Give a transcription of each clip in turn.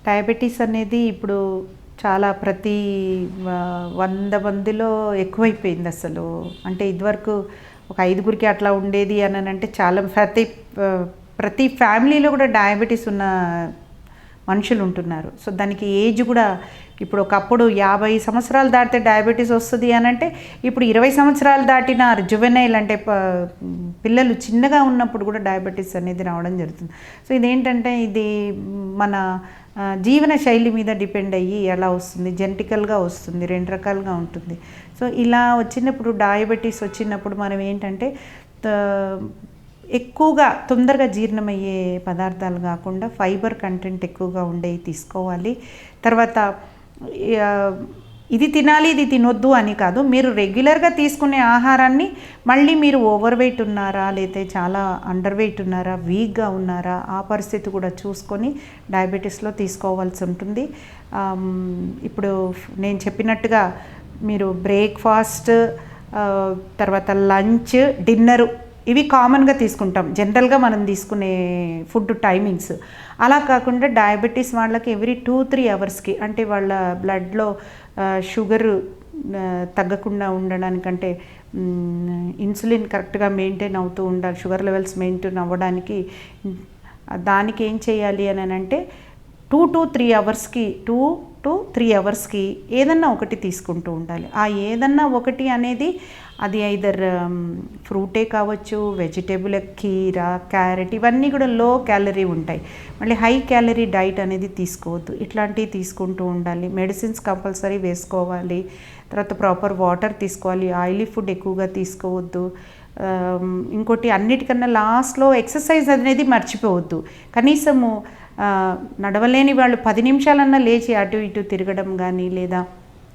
Diabetes అనేది ఇప్పుడు చాలా ప్రతి 100 మందిలో ఎక్కువైపోయింది అసలు. అంటే ఇదివరకు ఒక 5గురికి అట్లా ఉండేది అంటే చాలా ప్రతి ఫ్యామిలీలో కూడా డయాబెటీస్ ఉన్న మనుషులు ఉంటున్నారు. సో దానికి ఏజ్ కూడా ఇప్పుడు ఒకప్పుడు 50 సంవత్సరాలు దాటితే డయాబెటీస్ వస్తుంది అంటే ఇప్పుడు 20 సంవత్సరాలు దాటిన జువెనైల్ అంటే పిల్లలు చిన్నగా ఉన్నప్పుడు కూడా డయాబెటీస్ అనేది రావడం జరుగుతుంది. సో ఇదేంటంటే ఇది మన జీవన శైలి మీద డిపెండ్ అయ్యి ఎలా వస్తుంది, జెనెటికల్గా వస్తుంది, 2 రకాలుగా ఉంటుంది. సో ఇలా వచ్చినప్పుడు డయాబెటీస్ వచ్చినప్పుడు మనం ఏంటంటే ఎక్కువగా తొందరగా జీర్ణమయ్యే పదార్థాలు కాకుండా ఫైబర్ కంటెంట్ ఎక్కువగా ఉండేవి తీసుకోవాలి. తర్వాత ఇది తినాలి ఇది తినొద్దు అని కాదు, మీరు రెగ్యులర్గా తీసుకునే ఆహారాన్ని మళ్ళీ మీరు ఓవర్ వెయిట్ ఉన్నారా, లేకపోతే చాలా అండర్ వెయిట్ ఉన్నారా, వీక్గా ఉన్నారా, ఆ పరిస్థితి కూడా చూసుకొని డయాబెటీస్లో తీసుకోవాల్సి ఉంటుంది. ఇప్పుడు నేను చెప్పినట్టుగా మీరు బ్రేక్ఫాస్ట్, తర్వాత లంచ్, డిన్నరు ఇవి కామన్గా తీసుకుంటాం, జనరల్గా మనం తీసుకునే ఫుడ్ టైమింగ్స్. అలా కాకుండా డయాబెటీస్ వాళ్ళకి ఎవ్రీ 2-3 అవర్స్కి అంటే వాళ్ళ బ్లడ్లో షుగర్ తగ్గకుండా ఉండడానికంటే ఇన్సులిన్ కరెక్ట్గా మెయింటైన్ అవుతూ ఉండాలి, షుగర్ లెవెల్స్ మెయింటైన్ అవ్వడానికి దానికి ఏం చేయాలి అని అంటే 2 to 3 అవర్స్కి ఏదన్నా ఒకటి తీసుకుంటూ ఉండాలి. ఆ ఏదన్నా ఒకటి అనేది అది ఐదర్ ఫ్రూటే కావచ్చు, వెజిటేబుల్, కీరా, క్యారెట్ ఇవన్నీ కూడా లో క్యాలరీ ఉంటాయి. మళ్ళీ హై క్యాలరీ డైట్ అనేది తీసుకోవద్దు, ఇట్లాంటివి తీసుకుంటూ ఉండాలి. మెడిసిన్స్ కంపల్సరీ వేసుకోవాలి. తర్వాత ప్రాపర్ వాటర్ తీసుకోవాలి, ఆయిలీ ఫుడ్ ఎక్కువగా తీసుకోవద్దు. ఇంకోటి అన్నిటికన్నా లాస్ట్లో ఎక్సర్సైజ్ అనేది మర్చిపోవద్దు. కనీసము నడవలేని వాళ్ళు 10 నిమిషాలన్నా లేచి అటు ఇటు తిరగడం కానీ, లేదా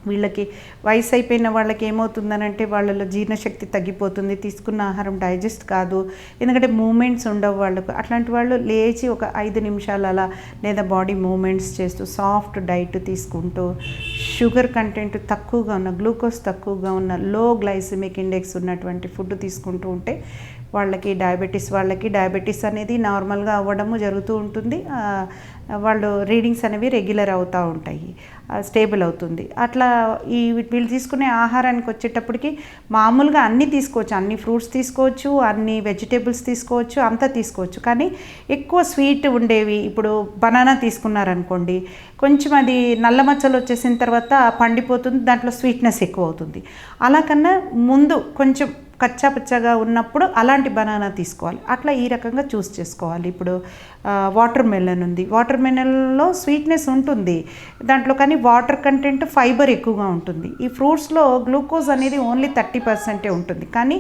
వీళ్ళకి వయసు అయిపోయిన వాళ్ళకి ఏమవుతుందనంటే వాళ్ళలో జీర్ణశక్తి తగ్గిపోతుంది, తీసుకున్న ఆహారం డైజెస్ట్ కాదు, ఎందుకంటే మూమెంట్స్ ఉండవు వాళ్ళకు. అట్లాంటి వాళ్ళు లేచి ఒక 5 నిమిషాలు అలా లేదా బాడీ మూమెంట్స్ చేస్తూ సాఫ్ట్ డైట్ తీసుకుంటూ షుగర్ కంటెంట్ తక్కువగా ఉన్న, గ్లూకోజ్ తక్కువగా ఉన్న, లో గ్లైసిమిక్ ఇండెక్స్ ఉన్నటువంటి ఫుడ్ తీసుకుంటూ ఉంటే వాళ్ళకి డయాబెటీస్ అనేది నార్మల్గా అవ్వడము జరుగుతూ ఉంటుంది. వాళ్ళు రీడింగ్స్ అనేవి రెగ్యులర్ అవుతూ ఉంటాయి, స్టేబుల్ అవుతుంది. అట్లా వీళ్ళు తీసుకునే ఆహారానికి వచ్చేటప్పటికి మామూలుగా అన్నీ తీసుకోవచ్చు, అన్ని ఫ్రూట్స్ తీసుకోవచ్చు, అన్ని వెజిటేబుల్స్ తీసుకోవచ్చు, అంతా తీసుకోవచ్చు. కానీ ఎక్కువ స్వీట్ ఉండేవి, ఇప్పుడు బనానా తీసుకున్నారనుకోండి, కొంచెం అది నల్ల మచ్చలు వచ్చేసిన తర్వాత పండిపోతుంది, దాంట్లో స్వీట్నెస్ ఎక్కువ అవుతుంది. అలా కన్నా ముందు కొంచెం కచ్చాపచ్చగా ఉన్నప్పుడు అలాంటి బనానా తీసుకోవాలి. అట్లా ఈ రకంగా చూస్ చేసుకోవాలి. ఇప్పుడు వాటర్ మెలన్ ఉంది, వాటర్ మెలన్లో స్వీట్నెస్ ఉంటుంది దాంట్లో, కానీ వాటర్ కంటెంట్ ఫైబర్ ఎక్కువగా ఉంటుంది. ఈ ఫ్రూట్స్లో గ్లూకోజ్ అనేది ఓన్లీ 30% ఉంటుంది, కానీ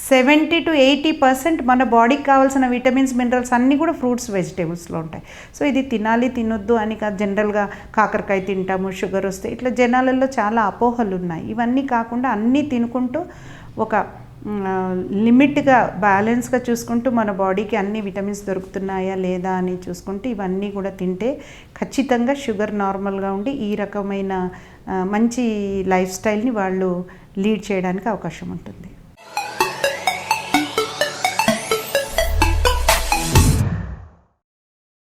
70 to 80% మన బాడీకి కావాల్సిన విటమిన్స్, మినరల్స్ అన్నీ కూడా ఫ్రూట్స్, వెజిటేబుల్స్లో ఉంటాయి. సో ఇది తినాలి తినొద్దు అని కాదు, జనరల్గా కాకరకాయ తింటాము షుగర్ వస్తే, ఇట్లా జనాలలో చాలా అపోహలు ఉన్నాయి. ఇవన్నీ కాకుండా అన్నీ తినుకుంటూ ఒక లిమిట్గా బ్యాలెన్స్గా చూసుకుంటూ మన బాడీకి అన్ని విటమిన్స్ దొరుకుతున్నాయా లేదా అని చూసుకుంటూ ఇవన్నీ కూడా తింటే ఖచ్చితంగా షుగర్ నార్మల్గా ఉండి ఈ రకమైన మంచి లైఫ్ స్టైల్ని వాళ్ళు లీడ్ చేయడానికి అవకాశం ఉంటుంది.